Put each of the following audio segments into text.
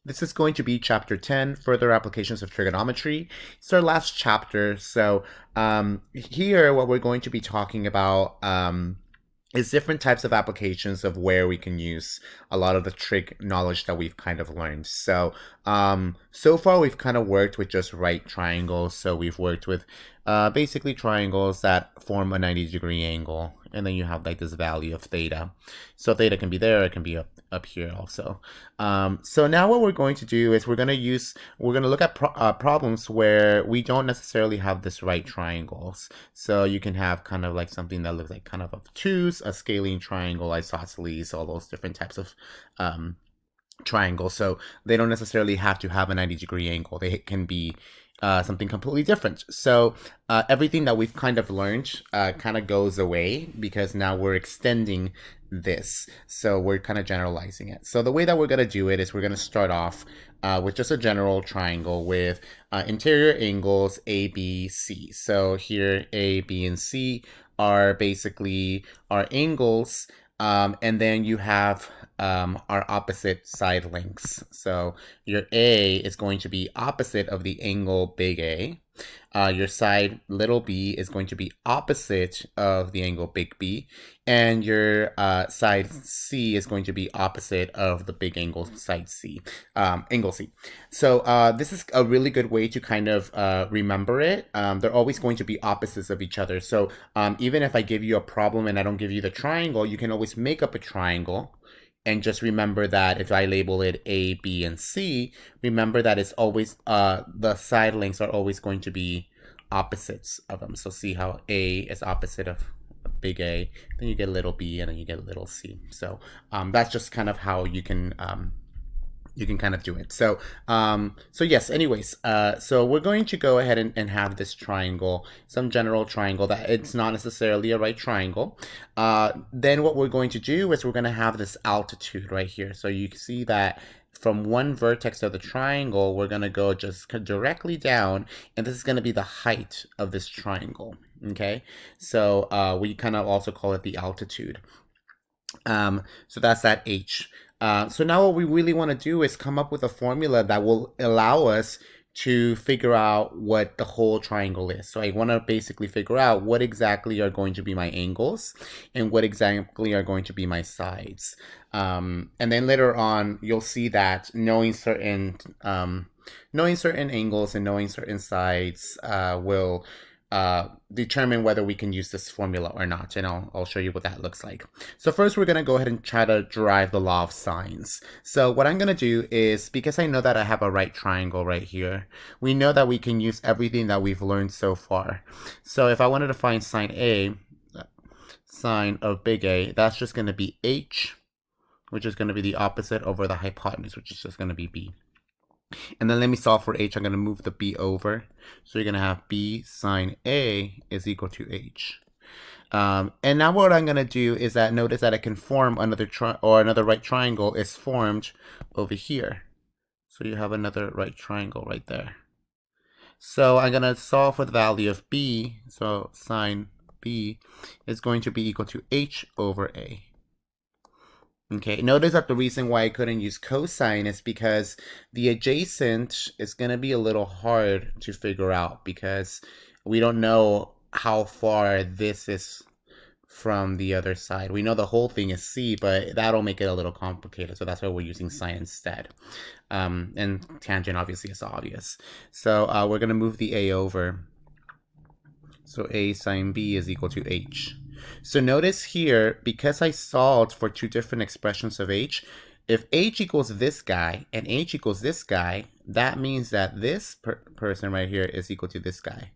This is going to be chapter 10, further applications of trigonometry. It's our last chapter. So here what we're going to be talking about is different types of applications of where we can use a lot of the trig knowledge that we've kind of learned. So far we've kind of worked with just right triangles. So we've worked with basically triangles that form a 90-degree angle. And then you have like this value of theta. So theta can be there, it can be up here also. So now what we're going to do is we're going to look at problems where we don't necessarily have this right triangles. So you can have kind of like something that looks like kind of obtuse, a scalene triangle, isosceles, all those different types of triangles. So they don't necessarily have to have a 90-degree angle. They can be something completely different. So everything that we've kind of learned kind of goes away because now we're extending this. So we're kind of generalizing it. So the way that we're going to do it is we're going to start off with just a general triangle with interior angles A, B, C. So here A, B, and C are basically our angles. And then you have our opposite side lengths. So your A is going to be opposite of the angle big A. Your side little b is going to be opposite of the angle big B. And your side C is going to be opposite of the big angle side C, angle C. So this is a really good way to kind of remember it. They're always going to be opposites of each other. So even if I give you a problem and I don't give you the triangle, you can always make up a triangle. And just remember that if I label it A, B, and C, remember that it's always, the side lengths are always going to be opposites of them. So see how A is opposite of big A, then you get little b, and then you get little c. So that's just kind of how you can kind of do it. So yes, anyways, so we're going to go ahead and have this triangle, some general triangle that it's not necessarily a right triangle. Then what we're going to do is we're going to have this altitude right here. So you can see that from one vertex of the triangle, we're going to go just directly down, and this is going to be the height of this triangle. Okay, so we kind of also call it the altitude. So that's that h. So now what we really want to do is come up with a formula that will allow us to figure out what the whole triangle is. So I want to basically figure out what exactly are going to be my angles and what exactly are going to be my sides. And then later on, you'll see that knowing certain angles and knowing certain sides will determine whether we can use this formula or not, and I'll show you what that looks like. So first we're going to go ahead and try to derive the law of sines. So what I'm going to do is, because I know that I have a right triangle right here, we know that we can use everything that we've learned so far. So if I wanted to find sine A, sine of big A, that's just going to be h, which is going to be the opposite over the hypotenuse, which is just going to be b. And then let me solve for h. I'm going to move the b over. So you're going to have b sine A is equal to h. And now what I'm going to do is that notice that I can form another right triangle is formed over here. So you have another right triangle right there. So I'm going to solve for the value of b. So sine b is going to be equal to h over a. Okay, notice that the reason why I couldn't use cosine is because the adjacent is going to be a little hard to figure out because we don't know how far this is from the other side. We know the whole thing is c, but that'll make it a little complicated, so that's why we're using sine instead. And tangent obviously is obvious. So we're going to move the a over. So a sine b is equal to h. So notice here, because I solved for two different expressions of h, if h equals this guy and h equals this guy, that means that this person right here is equal to this guy.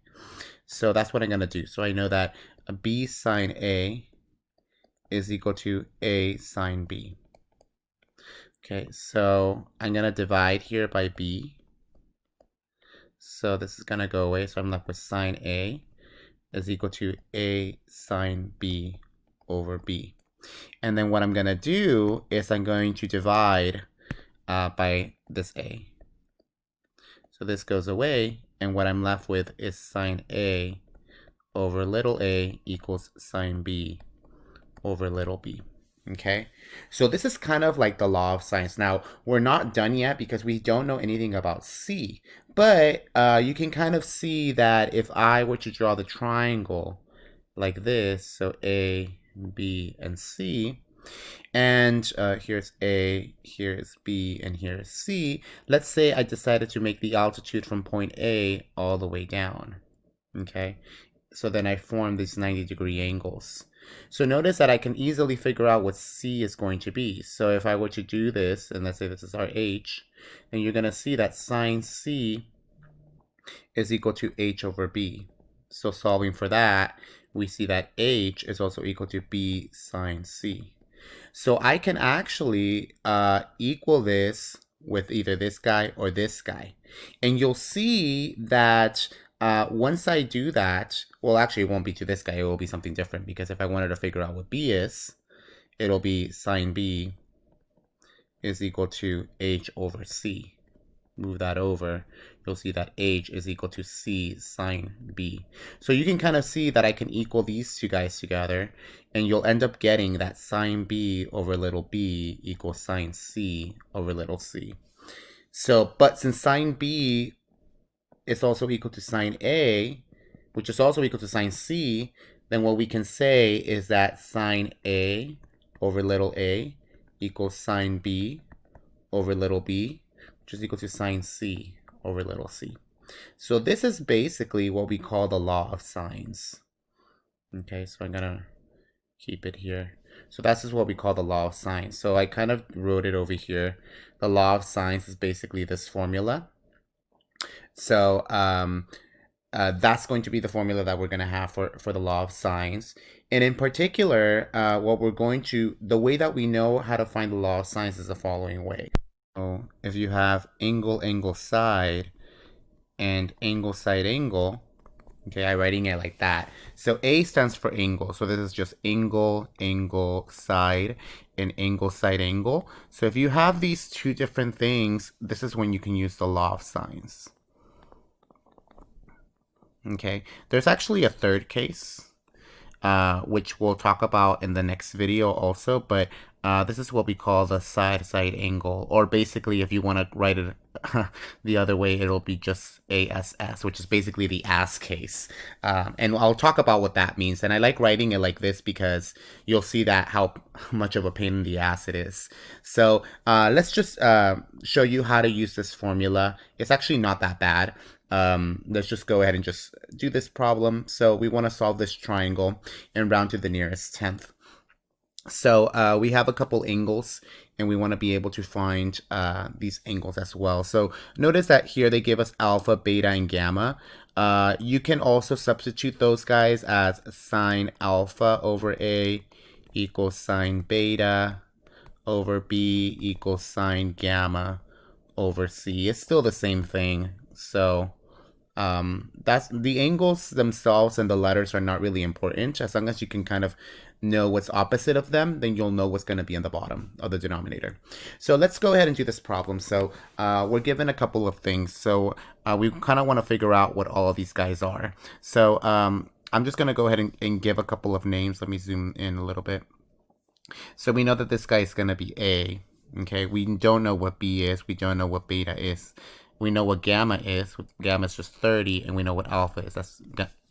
So that's what I'm going to do. So I know that b sine a is equal to a sine b. Okay, so I'm going to divide here by b. So this is going to go away. So I'm left with sine a is equal to a sine b over b. And then what I'm going to do is I'm going to divide by this a. So this goes away, and what I'm left with is sine a over little a equals sine b over little b. Okay, so this is kind of like the law of sines. Now, we're not done yet because we don't know anything about C, but you can kind of see that if I were to draw the triangle like this, so A, B, and C, and here's A, here's B, and here's C. Let's say I decided to make the altitude from point A all the way down, okay? So then I form these 90-degree angles. So notice that I can easily figure out what C is going to be. So if I were to do this, and let's say this is our H, then you're going to see that sine C is equal to H over B. So solving for that, we see that H is also equal to B sine C. So I can actually equal this with either this guy or this guy. And you'll see that once I do that, well, actually, it won't be to this guy. It will be something different because if I wanted to figure out what B is, it'll be sine B is equal to H over C. Move that over, you'll see that H is equal to C sine B. So you can kind of see that I can equal these two guys together, and you'll end up getting that sine B over little b equals sine C over little c. So, but since sine B is also equal to sine A, which is also equal to sine C, then what we can say is that sine A over little a equals sine B over little b, which is equal to sine C over little c. So this is basically what we call the law of sines. Okay, so I'm gonna keep it here. So that's just what we call the law of sines. So I kind of wrote it over here. The law of sines is basically this formula. So that's going to be the formula that we're going to have for the law of sines. And in particular, what we're going to, the way that we know how to find the law of sines is the following way. So if you have angle, angle, side, and angle, side, angle, okay, I'm writing it like that. So A stands for angle. So this is just angle, angle, side, and angle, side, angle. So if you have these two different things, this is when you can use the law of sines. Okay, there's actually a third case, which we'll talk about in the next video also, but this is what we call the side-side angle, or basically if you want to write it the other way, it'll be just ASS, which is basically the ass case. And I'll talk about what that means. And I like writing it like this because you'll see that how much of a pain in the ass it is. So let's just show you how to use this formula. It's actually not that bad. Let's just go ahead and just do this problem. So we want to solve this triangle and round to the nearest tenth. So we have a couple angles and we want to be able to find these angles as well. So notice that here they give us alpha, beta, and gamma. You can also substitute those guys as sine alpha over A equals sine beta over B equals sine gamma over C. It's still the same thing. So that's the angles themselves, and the letters are not really important. As long as you can kind of know what's opposite of them, then you'll know what's going to be in the bottom of the denominator. So let's go ahead and do this problem. So we're given a couple of things. So we kind of want to figure out what all of these guys are. So I'm just going to go ahead and give a couple of names. Let me zoom in a little bit. So we know that this guy is going to be A. Okay, we don't know what B is. We don't know what beta is. We know what gamma is. Gamma is just 30, and we know what alpha is.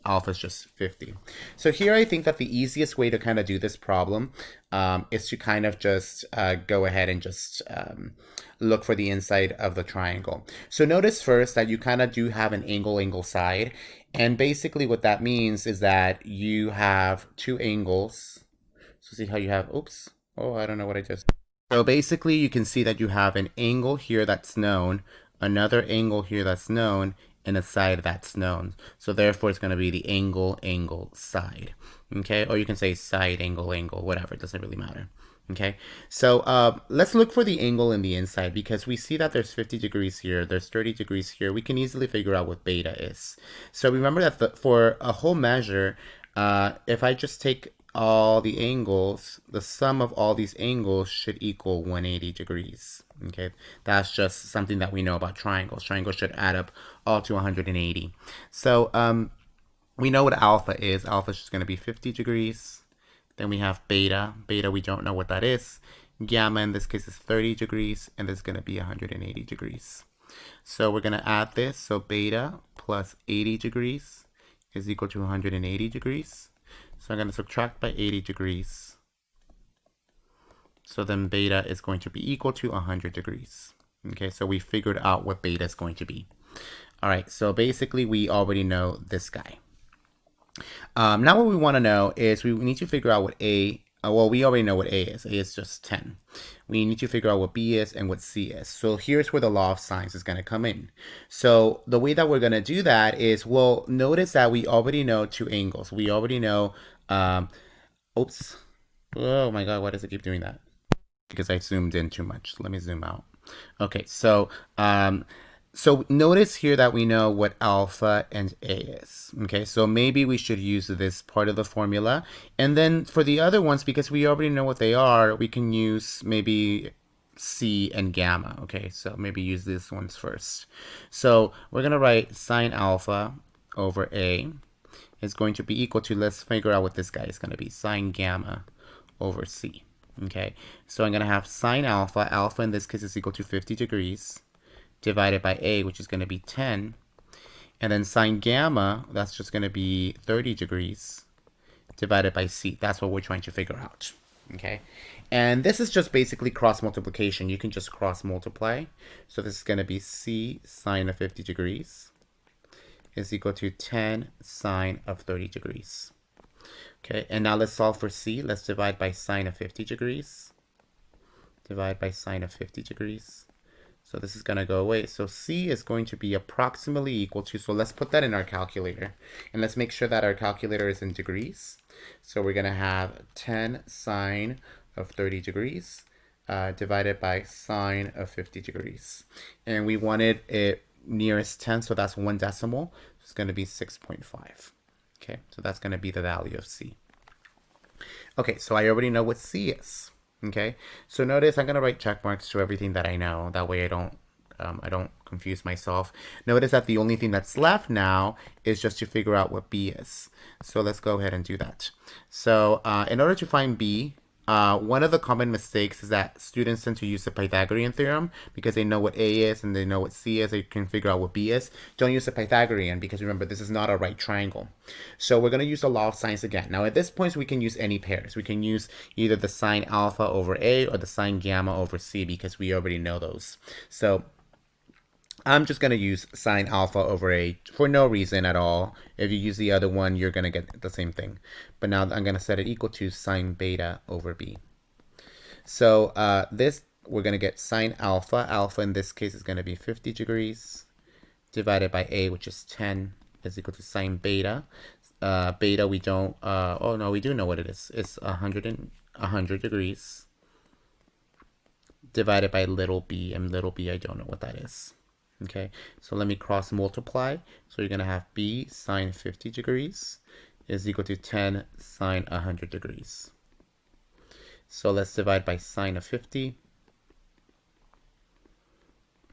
Alpha is just 50. So here I think that the easiest way to kind of do this problem is to kind of just go ahead and just look for the inside of the triangle. So notice first that you kind of do have an angle, angle, side. And basically what that means is that you have two angles. So see how you have, oops, oh, I don't know what I just. So basically you can see that you have an angle here that's known, another angle here that's known, and a side that's known. So therefore it's going to be the angle, angle, side. Okay, or you can say side, angle, angle, whatever, it doesn't really matter. Okay, so let's look for the angle in the inside, because we see that there's 50 degrees here, there's 30 degrees here. We can easily figure out what beta is. So remember that for a whole measure, if I just take all the angles, the sum of all these angles should equal 180 degrees. Okay, that's just something that we know about triangles. Triangles should add up all to 180. So we know what alpha is. Alpha is just going to be 50 degrees. Then we have beta. Beta, we don't know what that is. Gamma in this case is 30 degrees, and this is going to be 180 degrees. So we're going to add this. So beta plus 80 degrees is equal to 180 degrees. So I'm going to subtract by 80 degrees. So then beta is going to be equal to 100 degrees. Okay, so we figured out what beta is going to be. All right, so basically we already know this guy. Now what we want to know is we need to figure out what A, well, we already know what A is. A is just 10. We need to figure out what B is and what C is. So here's where the law of sines is going to come in. So the way that we're going to do that is, well, notice that we already know two angles. We already know, oops. Oh my God, why does it keep doing that? Because I zoomed in too much. Let me zoom out. Okay, so notice here that we know what alpha and A is. Okay, so maybe we should use this part of the formula. And then for the other ones, because we already know what they are, we can use maybe C and gamma. Okay, so maybe use these ones first. So we're going to write sine alpha over A is going to be equal to, let's figure out what this guy is going to be, sine gamma over C. Okay, so I'm going to have sine alpha. Alpha in this case is equal to 50 degrees divided by A, which is going to be 10. And then sine gamma, that's just going to be 30 degrees divided by C. That's what we're trying to figure out. Okay, and this is just basically cross multiplication. You can just cross multiply. So this is going to be C sine of 50 degrees is equal to 10 sine of 30 degrees. Okay, and now let's solve for C. Let's divide by sine of 50 degrees. Divide by sine of 50 degrees. So this is going to go away. So C is going to be approximately equal to, so let's put that in our calculator. And let's make sure that our calculator is in degrees. So we're going to have 10 sine of 30 degrees divided by sine of 50 degrees. And we wanted it nearest 10, so that's one decimal. It's going to be 6.5. Okay, so that's going to be the value of C. Okay, so I already know what C is. Okay, so notice I'm going to write check marks to everything that I know. That way I don't confuse myself. Notice that the only thing that's left now is just to figure out what B is. So let's go ahead and do that. So in order to find B, one of the common mistakes is that students tend to use the Pythagorean theorem because they know what A is and they know what C is. They can figure out what B is. Don't use the Pythagorean because remember, this is not a right triangle. So we're going to use the law of sines again. Now at this point, we can use any pairs. We can use either the sine alpha over A or the sine gamma over C because we already know those. So I'm just going to use sine alpha over A for no reason at all. If you use the other one, you're going to get the same thing. But now I'm going to set it equal to sine beta over B. So this, we're going to get sine alpha. Alpha in this case is going to be 50 degrees divided by A, which is 10, is equal to sine beta. Beta, we don't, oh no, we do know what it is. It's 100 degrees divided by little b, and little b, I don't know what that is. Okay, so let me cross multiply. So you're going to have B sine 50 degrees is equal to 10 sine 100 degrees. So let's divide by sine of 50.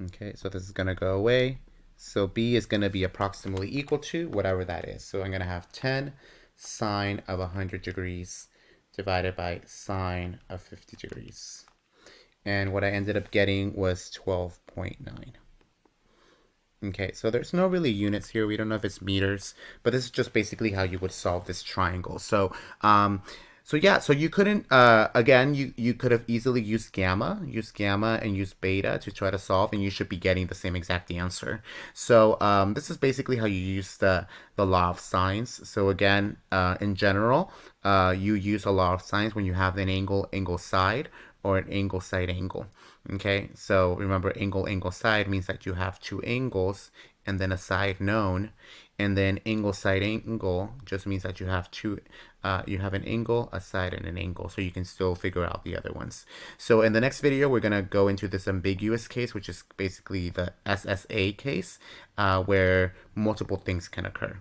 Okay, so this is going to go away. So B is going to be approximately equal to whatever that is. So I'm going to have 10 sine of 100 degrees divided by sine of 50 degrees. And what I ended up getting was 12.9. Okay, so there's no really units here. We don't know if it's meters, but this is just basically how you would solve this triangle. So, yeah, so you couldn't, again, you could have easily used gamma and used beta to try to solve, and you should be getting the same exact answer. So this is basically how you use the law of sines. So again, in general, you use a law of sines when you have an angle side or an angle side angle. Okay, so remember, angle side means that you have two angles and then a side known, and then angle side angle just means that you have two, you have an angle, a side, and an angle, so you can still figure out the other ones. So in the next video, we're gonna go into this ambiguous case, which is basically the SSA case, where multiple things can occur.